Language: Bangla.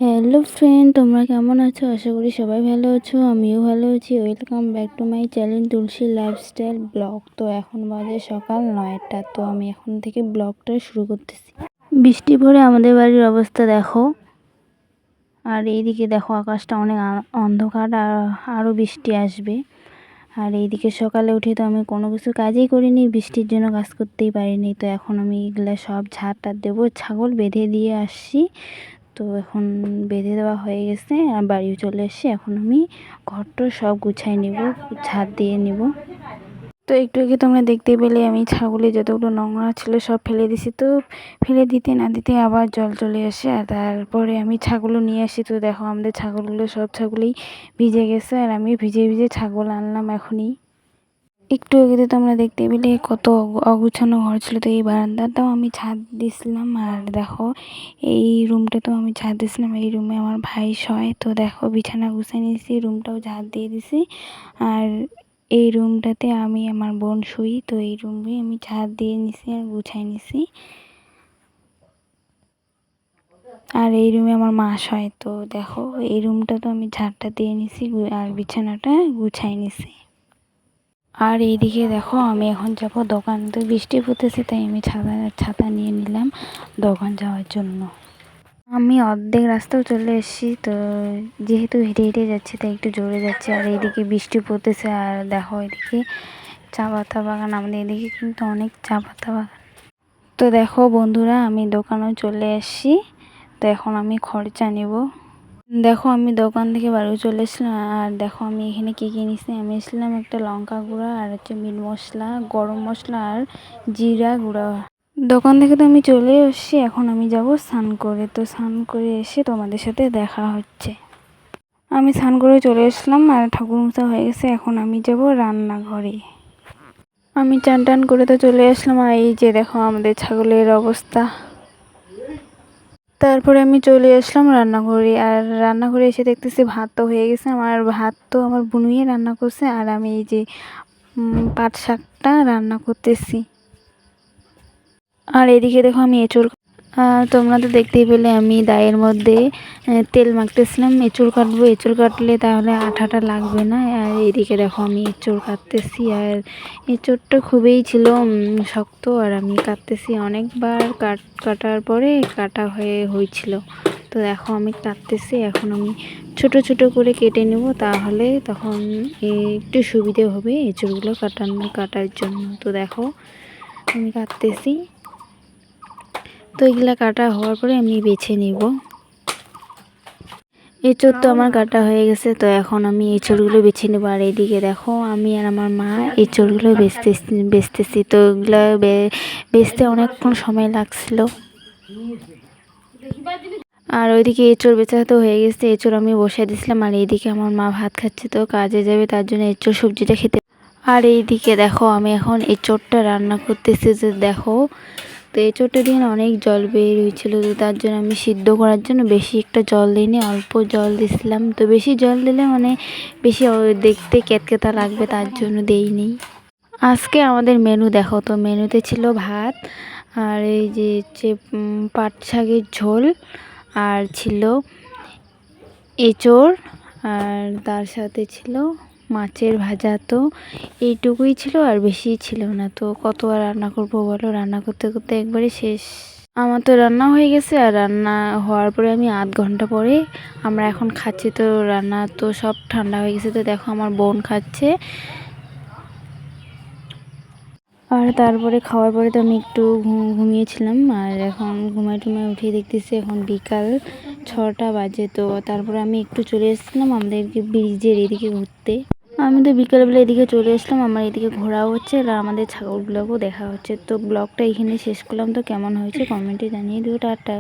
হ্যালো ফ্রেন্ড, তোমরা কেমন আছো? আশা করি সবাই ভালো আছো। আমিও ভালো আছি। Welcome back to my channel Tulsi lifestyle blog. তো এখন বাজে সকাল 9টা। তো আমি এখন থেকে ব্লগটা শুরু করতেছি। বৃষ্টি পড়ে আমাদের বাড়ির অবস্থা দেখো। আর এইদিকে দেখো আকাশটা অনেক অন্ধকার, আর আরও বৃষ্টি আসবে। আর এইদিকে সকালে উঠে তো আমি কোনো কিছু কাজই করিনি, বৃষ্টির জন্য কাজ করতেই পারিনি। তো এখন আমি এগুলা সব ঝাড় টাড় দেবো। ছাগল বেঁধে দিয়ে আসছি, তো এখন বেঁধে দেওয়া হয়ে গেছে আর বাড়িও চলে এসেছি। এখন আমি ঘরটা সব গুছাই নিব, ঝাড় দিয়ে নিব। তো একটু আগে তোমরা দেখতে পেলে আমি ছাগলে যতগুলো নোংরা ছিল সব ফেলে দিছি। তো ফেলে দিতে না দিতে আবার জল চলে আসে, আর তারপরে আমি ছাগলও নিয়ে আসি। তো দেখো আমাদের ছাগলগুলো সব ছাগলেই ভিজে গেছে, আর আমি ভিজে ভিজে ছাগল আনলাম এখনই। একটু আগে তো তোমরা দেখতে পেলে কত অগুছানো ঘর ছিল। তো এই বারান্দাটাও আমি ছাদ দিয়েছিলাম, আর দেখো এই রুমটাতেও আমি ছাদ দিয়েছিলাম। এই রুমে আমার ভাই শয়। তো দেখো বিছানা গুছিয়ে নিয়েছি, রুমটাও ঝাড় দিয়ে দিছি। আর এই রুমটাতে আমি আমার বোন শুই। তো এই রুমে আমি ছাদ দিয়ে নিছি আর গুছাই নিছি। আর এই রুমে আমার মা শয়। তো দেখো এই রুমটা তো আমি ঝাড়টা দিয়ে নিছি আর বিছানাটা গুছাই নিছি। আর এইদিকে দেখো আমি এখন যাব দোকান। তো বৃষ্টি পড়তেছে, তাই আমি ছাতা নিয়ে নিলাম দোকান যাওয়ার জন্য। আমি অর্ধেক রাস্তাও চলে এসেছি। তো যেহেতু হেঁটে হেঁটে যাচ্ছি তাই একটু জোরে যাচ্ছে। আর এইদিকে বৃষ্টি পড়তেছে, আর দেখো এদিকে চা পাতা বাগান। আমাদের এদিকে কিন্তু অনেক চা পাতা বাগান। তো দেখো বন্ধুরা, আমি দোকানেও চলে এসেছি। তো এখন আমি খরচা নেব। দেখো আমি দোকান থেকে বাড়ি চলে এসেছিলাম। আর দেখো আমি এখানে কী কী নিয়েছি। আমি এসেছিলাম একটা লঙ্কা গুঁড়া, আর হচ্ছে মিট মশলা, গরম মশলা আর জিরা গুঁড়া। দোকান থেকে তো আমি চলে এসেছি, এখন আমি যাব স্নান করে। তো স্নান করে এসে তোমাদের সাথে দেখা হচ্ছে। আমি স্নান করে চলে এসলাম আর ঠাকুর মুছা হয়ে গেছে। এখন আমি যাব রান্নাঘরে। আমি চান টান করে তো চলে আসলাম, আর এই যে দেখো আমাদের ছাগলের অবস্থা। তারপরে আমি চলে আসলাম রান্নাঘরে। আর রান্নাঘরে এসে দেখতেছি ভাত তো হয়ে গেছে। আমার ভাত তো আমার বুনুইয়ে রান্না করছে, আর আমি এই যে পাট শাকটা রান্না করতেছি। আর এদিকে দেখো আমি এঁচুড়, তোমরা তো দেখতেই পেলে আমি দায়ের মধ্যে তেল মাখতেছিলাম। এঁচুড় কাটবো, এঁচুড় কাটলে তাহলে আঠাটা লাগবে না। আর এইদিকে দেখো আমি এঁচুড় কাটতেছি, আর এঁচুড়টা খুবই ছিল শক্ত। আর আমি কাটতেছি অনেকবার, কাটার পরে কাটা হয়েছিল। তো দেখো আমি কাটতেছি। এখন আমি ছোট ছোট করে কেটে নেব, তাহলে তখন একটু সুবিধে হবে এঁচুড়গুলো কাটার জন্য। তো দেখো আমি কাটতেছি। তো এগুলা কাটা হওয়ার পরে আমি বেছে নিব। এঁচড় তো আমার কাটা হয়ে গেছে। তো এখন আমি এঁচড়গুলো বেছে নেবো। আর এইদিকে দেখো আমি আর আমার মা এঁচড়গুলো বেচতেছি। তো এগুলো বেচতে অনেকক্ষণ সময় লাগছিল। আর ওইদিকে এঁচড় বেচা তো হয়ে গেছে, এঁচড় আমি বসিয়ে দিয়েছিলাম। আর এইদিকে আমার মা ভাত খাচ্ছে, তো কাজে যাবে তার জন্য এঁচড় সবজিটা খেতে। আর এইদিকে দেখো আমি এখন এঁচড়টা রান্না করতেছি। যে দেখো, তো এঁচড়টা দিয়ে অনেক জল বের হয়েছিল। তো তার জন্য আমি সিদ্ধ করার জন্য বেশি একটা জল দিইনি, অল্প জল দিছিলাম। তো বেশি জল দিলে বেশি দেখতে কেতকেতা লাগবে, তার জন্য দেইনি। আজকে আমাদের মেনু দেখো। তো মেনুতে ছিল ভাত, আর এই যে পাট শাকের ঝোল, আর ছিল এঁচড়, আর তার সাথে ছিল মাছের ভাজা। তো এইটুকুই ছিল, আর বেশি ছিল না। তো কত আর রান্না করবো বলো, রান্না করতে করতে একবারে শেষ। আমার তো রান্না হয়ে গেছে, আর রান্না হওয়ার পরে আমি আধ ঘন্টা পরে আমরা এখন খাচ্ছি। তো রান্না তো সব ঠান্ডা হয়ে গেছে। তো দেখো আমার বোন খাচ্ছে। আর তারপরে খাওয়ার পরে তো আমি একটু ঘুমিয়েছিলাম। আর এখন ঘুমায় উঠে দেখতেছি এখন বিকাল 6টা বাজে। তো তারপরে আমি একটু চলে এসেছিলাম আমাদেরকে ব্রিজের এদিকে ঘুরতে। আমি তো বিকালবেলা এদিকে চলে আসলাম, আমার এদিকে ঘোরা হচ্ছে, আর আমাদের ছাগলগুলোকেও দেখা হচ্ছে। তো ব্লগটা এখানে শেষ করলাম। তো কেমন হয়েছে কমেন্টে জানিয়ে দিও। টাটা।